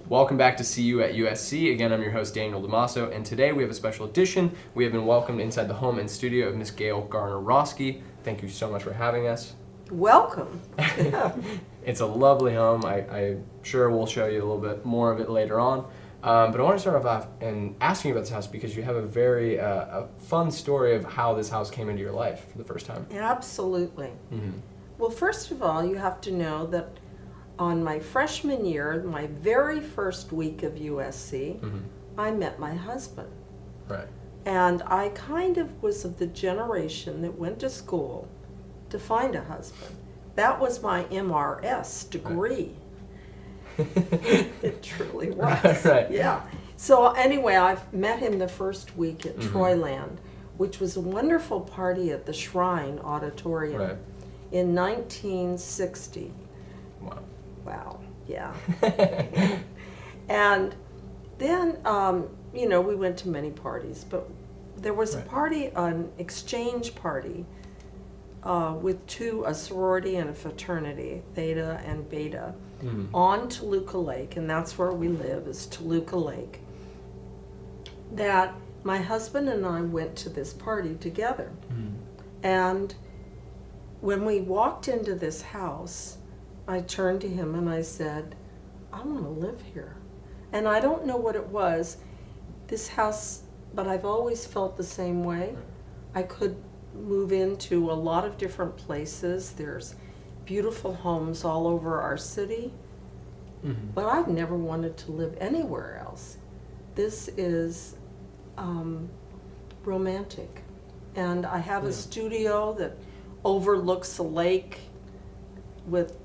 Welcome back to See You at USC. Again, I'm your host, Daniel Damaso, and today we have a special edition. We have been welcomed inside the home and studio of Miss Gayle Garner Roski. Thank you so much for having us. Welcome. It's a lovely home. I'm sure we'll show you a little bit more of it later on. But I want to start off and asking you about this house because you have a very fun story of how this house came into your life for the first time. Absolutely. Mm-hmm. Well, first of all, you have to know that on my freshman year, my very first week of USC, I met my husband. Right. And I kind of was of the generation that went to school to find a husband. That was my MRS degree. Right. It truly was. Right. Yeah. So anyway, I met him the first week at Troyland, which was a wonderful party at the Shrine Auditorium in 1960. Wow. Wow, yeah. And then, we went to many parties, but there was a party, an exchange party, with a sorority and a fraternity, Theta and Beta, on Toluca Lake, and that's where we live, is Toluca Lake, that my husband and I went to this party together. And when we walked into this house, I turned to him and I said, I want to live here. And I don't know what it was, this house, but I've always felt the same way. I could move into a lot of different places. There's beautiful homes all over our city, but I've never wanted to live anywhere else. This is romantic. And I have a studio that overlooks a lake with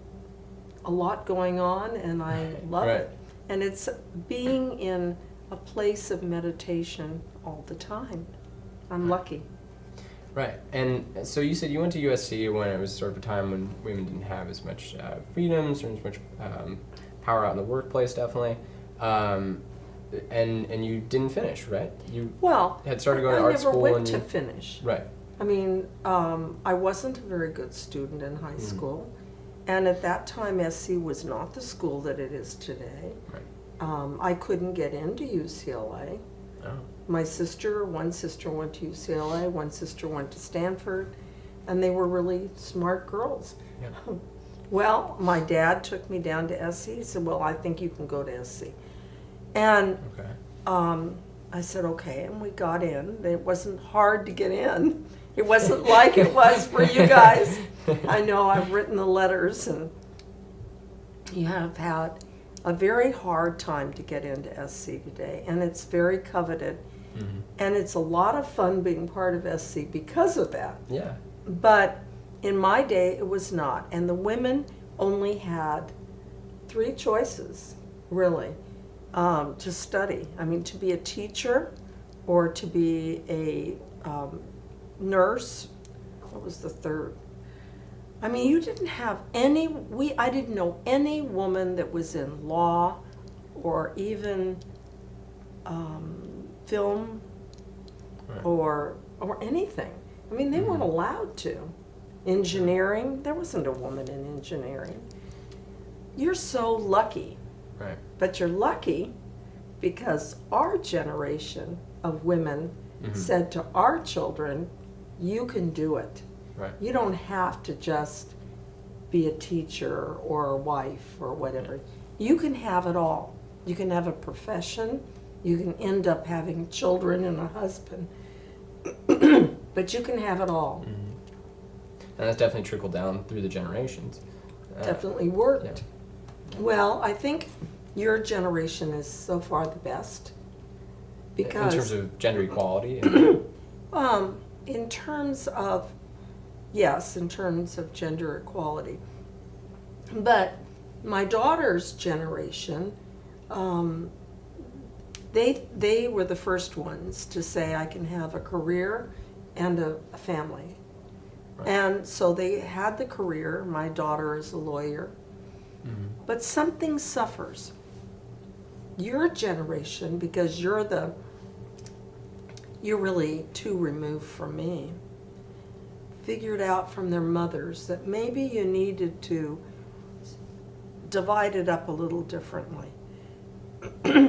a lot going on, and I love it. And it's being in a place of meditation all the time. I'm lucky. Right. And so you said you went to USC when it was sort of a time when women didn't have as much freedoms or as much power out in the workplace, definitely. And you didn't finish, right? You had started going to art school. I never went to finish. Right. I mean, I wasn't a very good student in high school. And at that time, SC was not the school that it is today. Right. I couldn't get into UCLA. Oh. One sister went to UCLA, one sister went to Stanford, and they were really smart girls. Yeah. Well, my dad took me down to SC. He said, well, I think you can go to SC. And I said, okay, and we got in. It wasn't hard to get in. It wasn't like it was for you guys. I know I've written the letters, and you have had a very hard time to get into SC today, and it's very coveted. And it's a lot of fun being part of SC because of that. Yeah. But in my day, it was not. And the women only had 3 choices, really, to study. I mean, to be a teacher or to be a nurse. What was the third? I mean, you didn't have I didn't know any woman that was in law or even film or anything. I mean, they weren't allowed to. Engineering, there wasn't a woman in engineering. You're so lucky. Right. But you're lucky because our generation of women said to our children, you can do it. Right. You don't have to just be a teacher or a wife or whatever. You can have it all. You can have a profession. You can end up having children and a husband. But you can have it all. And that's definitely trickled down through the generations. Definitely worked. Yeah. Well, I think your generation is so far the best. Because in terms of gender equality? in terms of, yes, in terms of gender equality. But my daughter's generation, they were the first ones to say I can have a career and a family. Right. And so they had the career. My daughter is a lawyer. But something suffers. Your generation, because you're really too removed from me, figured out from their mothers that maybe you needed to divide it up a little differently.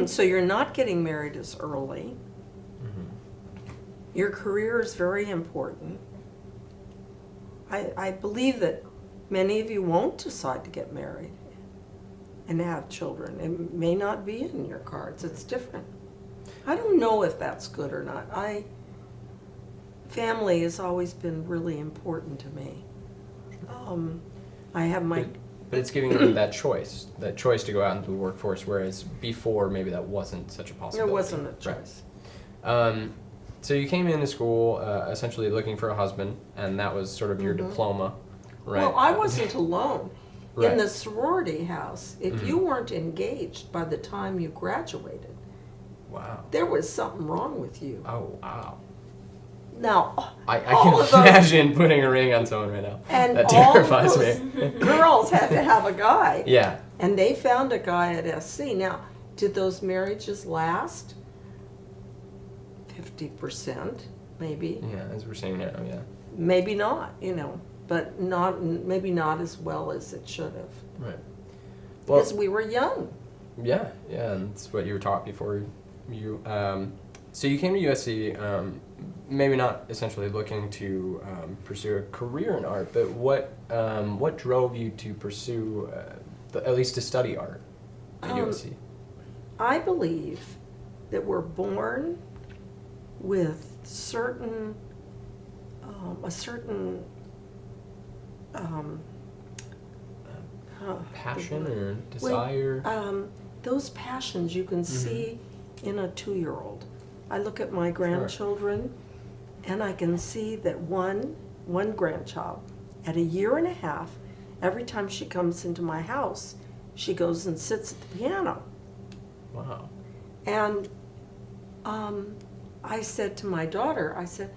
So you're not getting married as early. Your career is very important. I believe that many of you won't decide to get married and have children. It may not be in your cards. It's different. I don't know if that's good or not. Family has always been really important to me. I have my... But it's giving them that choice to go out into the workforce, whereas before maybe that wasn't such a possibility. There wasn't a choice. Right. So you came into school essentially looking for a husband, and that was sort of your diploma, right? Well, I wasn't alone. Right. In the sorority house, if you weren't engaged by the time you graduated, wow, there was something wrong with you. Oh, wow. Now, I all can of imagine putting a ring on someone right now. And that all terrifies those me. girls had to have a guy. Yeah. And they found a guy at SC. Now, did those marriages last? 50%, maybe. Yeah, as we're saying now, yeah. Maybe not, but maybe not as well as it should have. Right. Well, Because we were young. yeah, and that's what you were taught before you. So you came to USC, maybe not essentially looking to pursue a career in art, but what drove you to pursue, at least to study art at USC? I believe that we're born with a certain Passion or desire? those passions you can see in a 2-year-old. I look at my grandchildren, and I can see that one grandchild, at 1.5 years, every time she comes into my house, she goes and sits at the piano. Wow. And I said to my daughter, I said,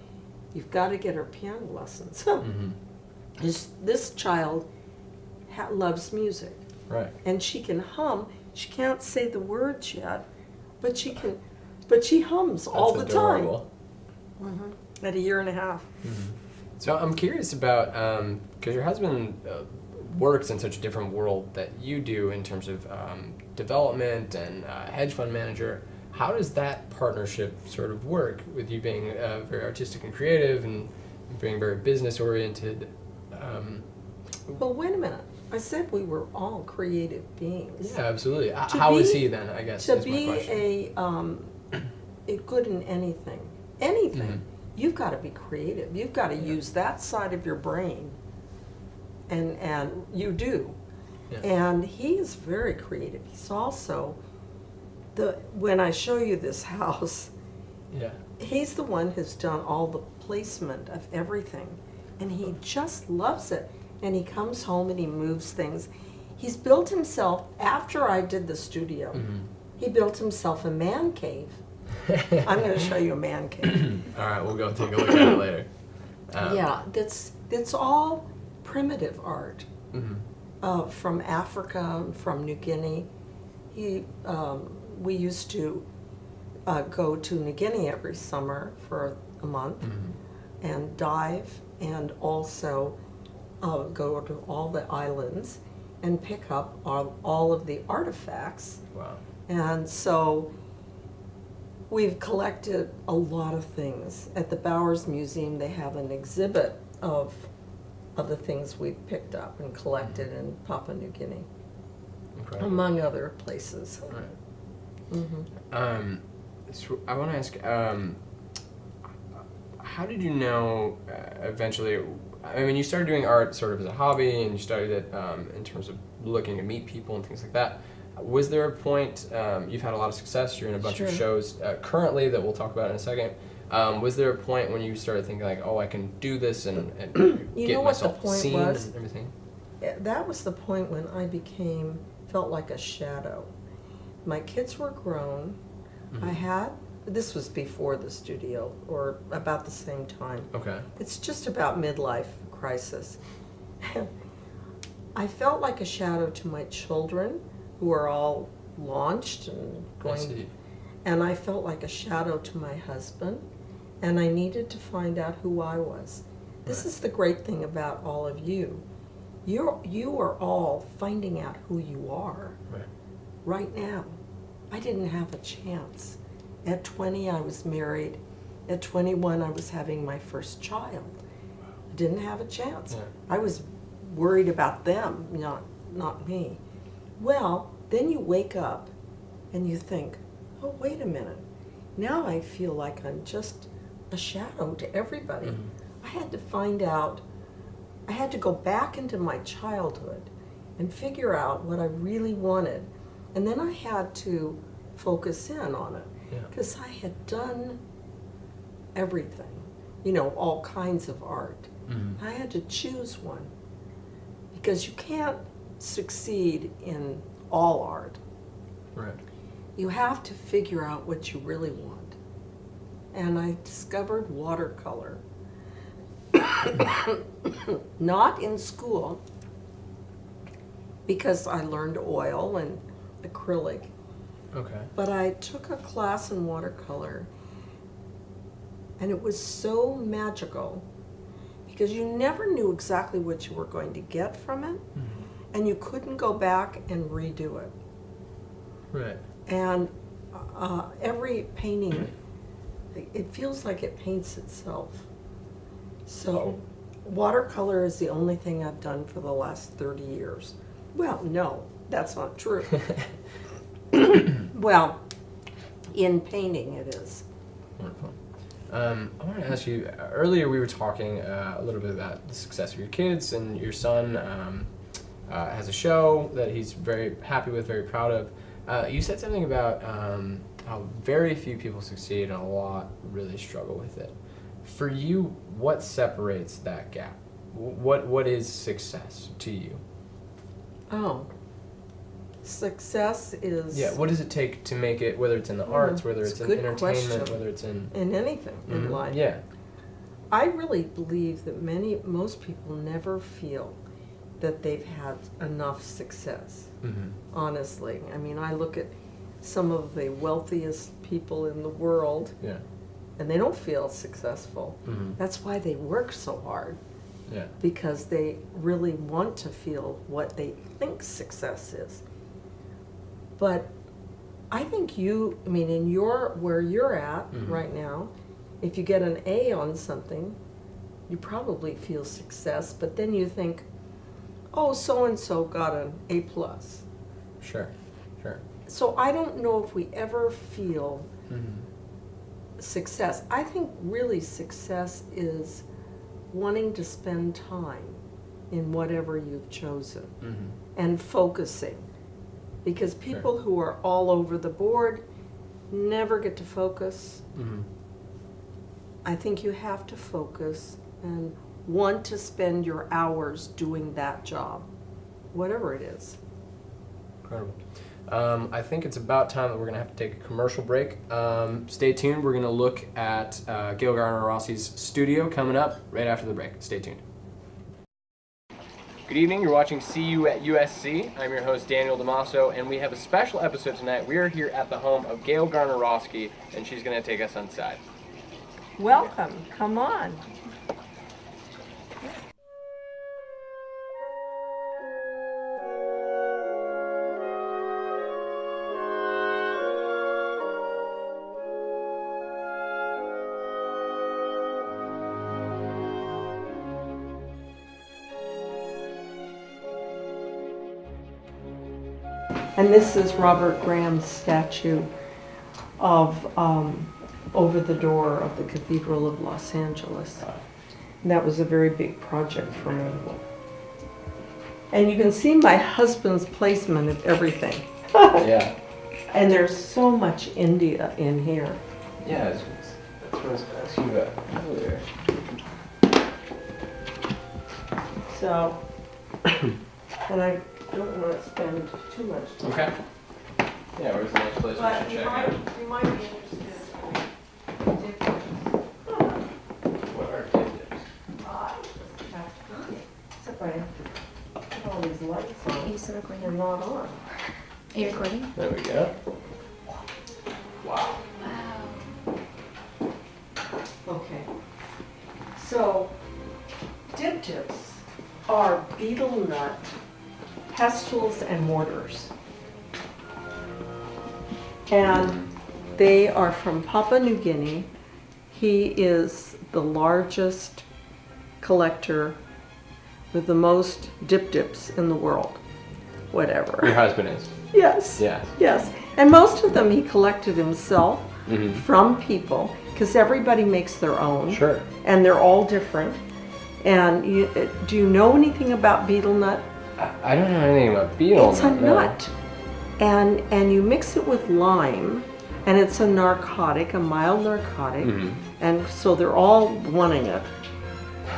you've got to get her piano lessons. This child loves music. Right. And she can hum. She can't say the words yet, but she hums all the adorable. time. At 1.5 years. So I'm curious about, because your husband works in such a different world that you do in terms of development and hedge fund manager. How does that partnership sort of work with you being very artistic and creative and being very business oriented? Well, wait a minute. I said we were all creative beings. Yeah, absolutely. How is he then, I guess, To is my be question. a good in anything, you've got to be creative. You've got to use that side of your brain, and you do. Yeah. And he's very creative. He's also when I show you this house, he's the one who's done all the placement of everything, and he just loves it. And he comes home and he moves things. He's built himself, after I did the studio, he built himself a man cave. I'm going to show you a man cave. All right, we'll go take a look at it later. Yeah, that's all primitive art from Africa, from New Guinea. We used to go to New Guinea every summer for a month and dive, and also go to all the islands and pick up all of the artifacts. Wow. And so we've collected a lot of things. At the Bowers Museum, they have an exhibit of the things we've picked up and collected in Papua New Guinea, among other places. Right. So I want to ask, how did you know eventually? I mean, you started doing art sort of as a hobby, and you started it in terms of looking to meet people and things like that. Was there a point, you've had a lot of success, you're in a bunch of shows currently that we'll talk about in a second. Was there a point when you started thinking like, oh, I can do this and get myself seen and everything? That was the point when I felt like a shadow. My kids were grown. This was before the studio, or about the same time. Okay. It's just about midlife crisis. I felt like a shadow to my children, who are all launched and going. I see. And I felt like a shadow to my husband, and I needed to find out who I was. This is the great thing about all of you. You are all finding out who you are right now. I didn't have a chance. At 20, I was married. At 21, I was having my first child. I didn't have a chance. Yeah. I was worried about them, not me. Well, then you wake up and you think, oh, wait a minute. Now I feel like I'm just a shadow to everybody. I had to find out, I had to go back into my childhood and figure out what I really wanted. And then I had to focus in on it. Because I had done everything, all kinds of art. I had to choose one. Because you can't succeed in all art. Right. You have to figure out what you really want. And I discovered watercolor. Not in school, because I learned oil and acrylic. Okay. But I took a class in watercolor, and it was so magical because you never knew exactly what you were going to get from it, and you couldn't go back and redo it. Right. And every painting, it feels like it paints itself. So watercolor is the only thing I've done for the last 30 years. Well, no, that's not true. Well, in painting it is. Wonderful. I wanted to ask you, earlier we were talking a little bit about the success of your kids, and your son has a show that he's very happy with, very proud of. You said something about how very few people succeed and a lot really struggle with it. For you, what separates that gap? What is success to you? Oh. Success is... Yeah, what does it take to make it, whether it's in the arts, whether it's in entertainment, question. whether it's in anything in life. Yeah. I really believe that most people never feel that they've had enough success, honestly. I mean, I look at some of the wealthiest people in the world, and they don't feel successful. That's why they work so hard, because they really want to feel what they think success is. But I think in where you're at right now, if you get an A on something, you probably feel success, but then you think, oh, so-and-so got an A+. Sure. So I don't know if we ever feel success. I think really success is wanting to spend time in whatever you've chosen and focusing. Because people who are all over the board never get to focus. I think you have to focus and want to spend your hours doing that job, whatever it is. Incredible. I think it's about time that we're going to have to take a commercial break. Stay tuned. We're going to look at Gayle Garner Roski's studio coming up right after the break. Stay tuned. Good evening. You're watching See You at USC. I'm your host, Daniel Damaso, and we have a special episode tonight. We are here at the home of Gayle Garner Roski, and she's going to take us inside. Welcome. Come on. And this is Robert Graham's statue of over the door of the Cathedral of Los Angeles. And that was a very big project for me. And you can see my husband's placement of everything. Yeah. And there's so much India in here. Yeah, that's what I was asking about earlier. So, and I don't want to spend too much time. Okay. Yeah, where's the next place we But should check out? you might be interested in different. What are tips? Except I put all these lights Are on. you still recording? They're not on. Are you recording? There we go. Wow. Wow. Okay. So, diptychs are beetle nut pestles and mortars. And they are from Papua New Guinea. He is the largest collector with the most dip-dips in the world. Whatever. Your husband is. Yes. Yes. Yes. And most of them he collected himself Mm-hmm. from people, because everybody makes their own. Sure. And they're all different. And do you know anything about betel nut? I don't know anything about betel. It's a no. nut. And you mix it with lime, and it's a narcotic, a mild narcotic. Mhm. And so they're all wanting it.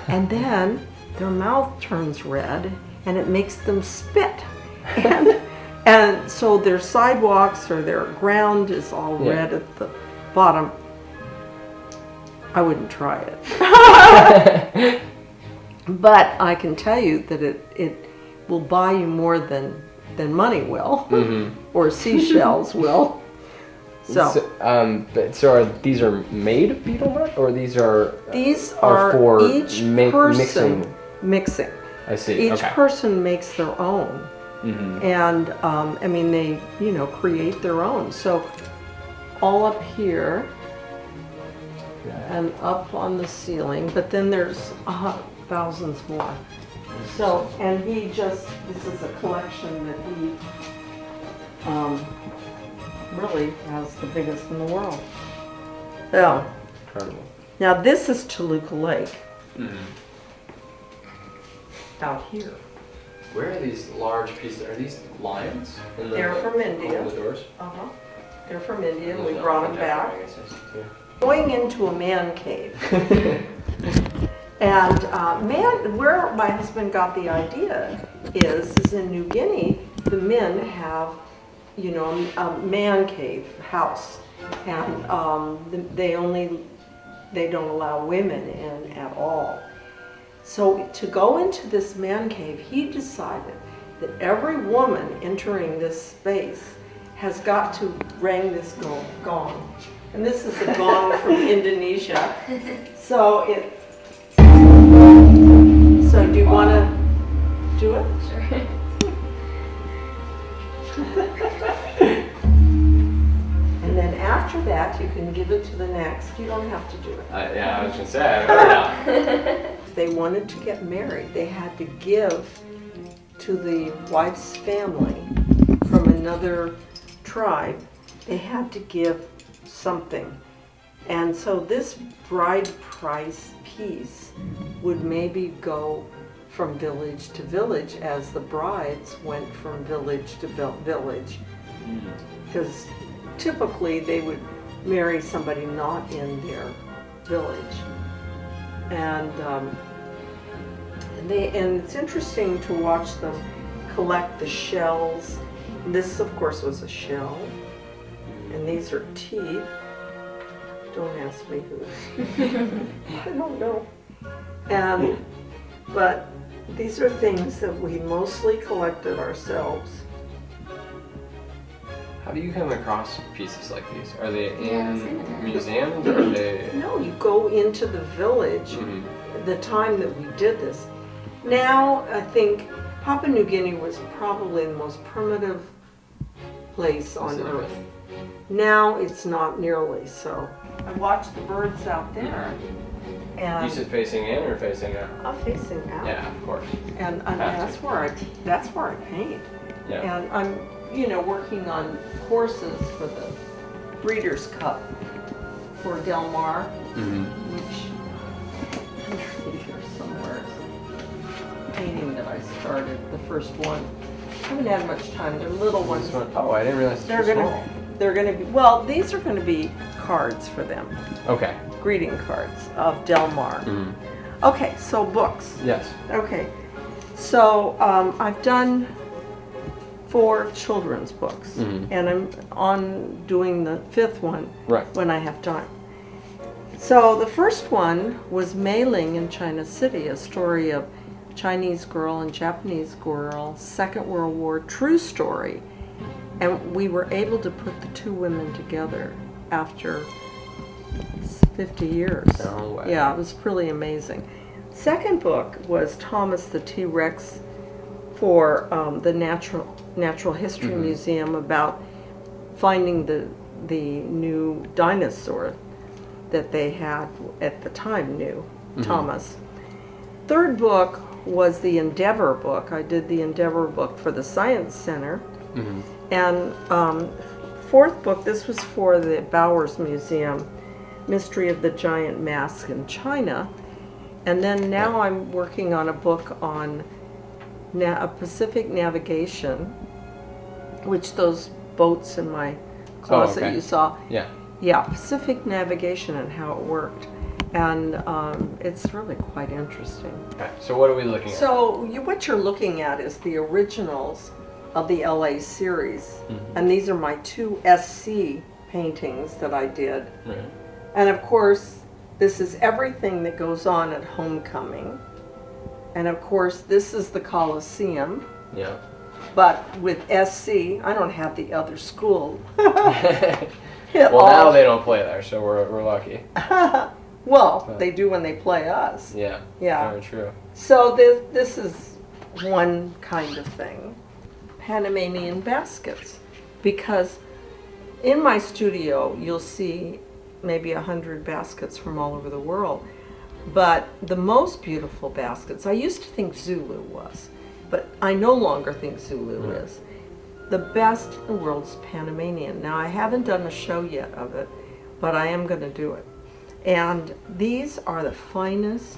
And then their mouth turns red, and it makes them spit. And so their sidewalks or their ground is all Yeah. red at the bottom. I wouldn't try it. But I can tell you that it will buy you more than money will, Mhm. or seashells will. So So are these are made of betel nut, or these are for each person mixing? I see. Each okay. person makes their own. Mhm. And I mean, they create their own. So all up here and up on the ceiling, but then there's thousands more. So, and this is a collection that he really has the biggest in the world. Yeah. Incredible. Now this is Toluca Lake Mhm. out here. Where are these large pieces? Are these lions? They're from India. On the doors? Uh-huh. They're from India. There's We no brought them contact, back. I guess I see, too. Going into a man cave. And where my husband got the idea is in New Guinea, the men have, a man cave house. And they don't allow women in at all. So to go into this man cave, he decided that every woman entering this space has got to ring this gong. And this is a gong from Indonesia. So do you want to do it? Sure. And then after that, you can give it to the next. You don't have to do it. Yeah, I was gonna say, I don't know. If they wanted to get married, they had to give to the wife's family from another tribe. They had to give something. And so this bride price piece would maybe go from village to village as the brides went from village to village. Because typically they would marry somebody not in their village. And it's interesting to watch them collect the shells. This, of course, was a shell, and these are teeth. Don't ask me whose. I don't know. But these are things that we mostly collected ourselves. How do you come across pieces like these? Are they Yeah, I was in gonna ask. museums, or are they? No, you go into the village. Mhm. The time that we did this. Now, I think Papua New Guinea was probably the most primitive place on Is it? Earth. Now it's not nearly so. I watched the birds out there, You and said facing in or facing out? I'm facing out, Yeah, of course. and Have to. that's where I paint. Yeah. And I'm, working on horses for the Breeders' Cup for Del Mar, Mm-hmm. which here somewhere. Painting that I started, the first one. I haven't had much time. They're little ones. Oh, I didn't realize They're this was gonna, they're gonna be. Well, these are gonna be cards for them, small. Okay. greeting cards of Del Mar. Mm-hmm. Okay, so books. Yes. Okay, so I've done 4 children's books, Mhm. and I'm on doing the 5th one Right. when I have time. So the first one was Mailing in China City, a story of Chinese girl and Japanese girl, Second World War, true story. And we were able to put the 2 women together after 50 years. No way. Yeah, it was really amazing. Second book was Thomas the T-Rex for the Natural History Mhm. Museum, about finding the new dinosaur that they had at the time, Thomas. Third book was the Endeavor book. I did the Endeavor book for the Science Center. And fourth book, this was for the Bowers Museum, Mystery of the Giant Mask in China. And then now I'm working on a book on Pacific navigation, which those boats in my closet you saw. Yeah, Pacific navigation and how it worked. And it's really quite interesting. Okay, so what are we looking at? So what you're looking at is the originals of the LA series. And these are my 2 SC paintings that I did. Right. And of course, this is everything that goes on at homecoming. And of course, this is the Coliseum. Yeah. But with SC, I don't have the other school. Well, now they don't play there, so we're lucky. Well, they do when they play us. Yeah. Yeah. Very true. So this is one kind of thing. Panamanian baskets. Because in my studio, you'll see maybe 100 baskets from all over the world. But the most beautiful baskets, I used to think Zulu was, but I no longer think Zulu is. The best in the world is Panamanian. Now, I haven't done a show yet of it, but I am going to do it. And these are the finest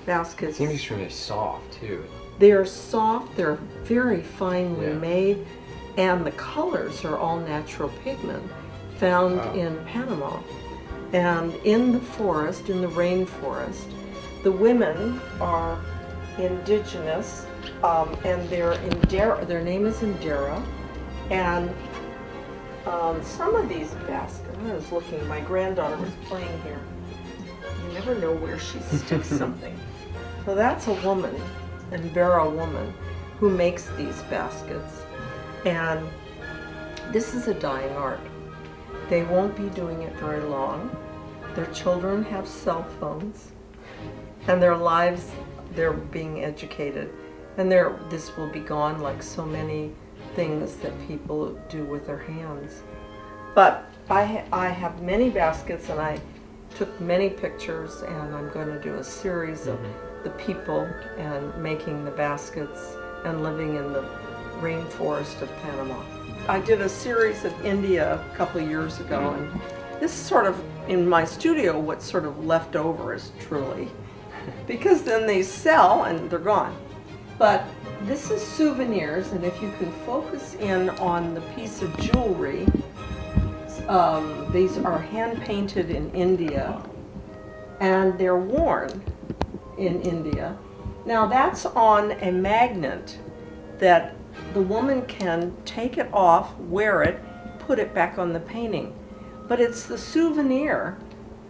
baskets. It seems extremely soft, too. They're soft, they're very finely Yeah. made, and the colors are all natural pigment found in Panama. And in the forest, in the rainforest, the women are indigenous, and they're Indera. Their name is Indera. And some of these baskets, I was looking, my granddaughter was playing here. You never know where she sticks something. So that's a woman, Indera woman, who makes these baskets. And this is a dying art. They won't be doing it very long. Their children have cell phones, and their lives, they're being educated. And this will be gone like so many things that people do with their hands. But I have many baskets, and I took many pictures, and I'm going to do a series of the people and making the baskets and living in the rainforest of Panama. I did a series of India a couple of years ago, and this is sort of, in my studio, what's sort of left over is truly, because then they sell and they're gone. But this is souvenirs, and if you can focus in on the piece of jewelry, these are hand painted in India, and they're worn in India. Now that's on a magnet that the woman can take it off, wear it, put it back on the painting. But it's the souvenir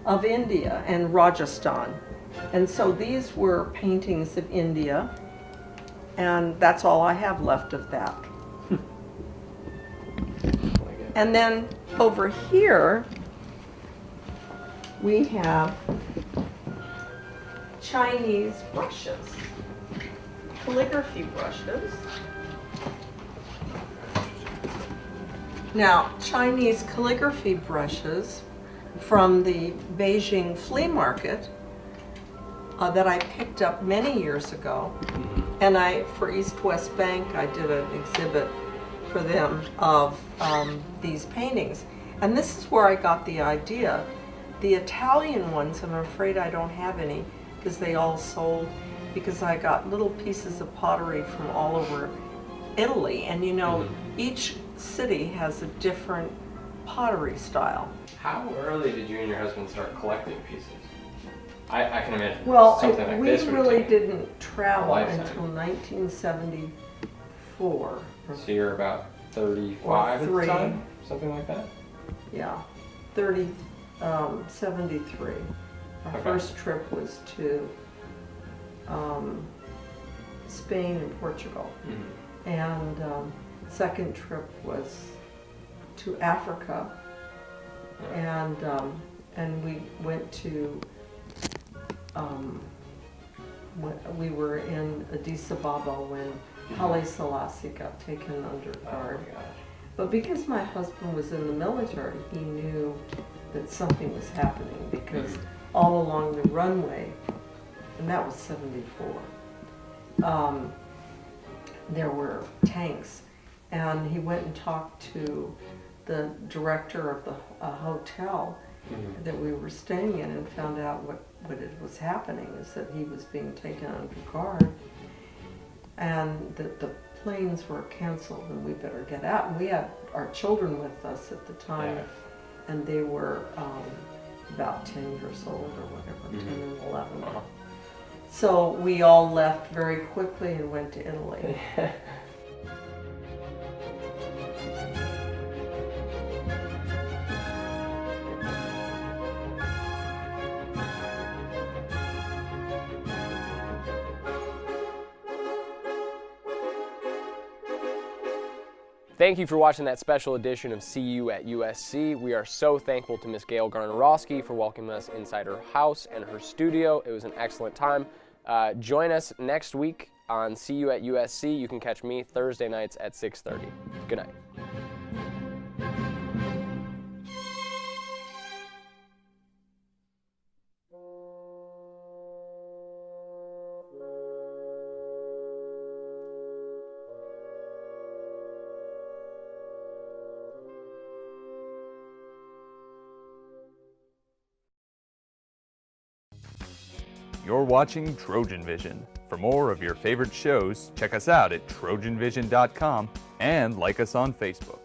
of India and Rajasthan. And so these were paintings of India, and that's all I have left of that. And then over here, we have Chinese brushes, calligraphy brushes. Now, Chinese calligraphy brushes from the Beijing flea market that I picked up many years ago. And for East West Bank, I did an exhibit for them of these paintings. And this is where I got the idea. The Italian ones, I'm afraid I don't have any, because they all sold, because I got little pieces of pottery from all over Italy. And you know, each city has a different pottery style. How early did you and your husband start collecting pieces? I can imagine something like we this would really take didn't travel lifetime. until 1974. So you're about 35 at the Or time? Something like that? Yeah, 73. Our Okay. first trip was to Spain and Portugal. And second trip was to Africa. And we went to, we were in Addis Ababa when Haile Selassie got taken under guard. But because my husband was in the military, he knew that something was happening because all along the runway, and that was 74, there were tanks. And he went and talked to the director of the hotel that we were staying in and found out what it was happening is that he was being taken under guard and that the planes were canceled and we better get out. And we had our children with us at the time, and they were about 10 years old or whatever, 10 and 11. So we all left very quickly and went to Italy. Thank you for watching that special edition of See You at USC. We are so thankful to Miss Gayle Garner Roski for welcoming us inside her house and her studio. It was an excellent time. Join us next week on See You at USC. You can catch me Thursday nights at 6:30. Good night. You're watching Trojan Vision. For more of your favorite shows, check us out at trojanvision.com and like us on Facebook.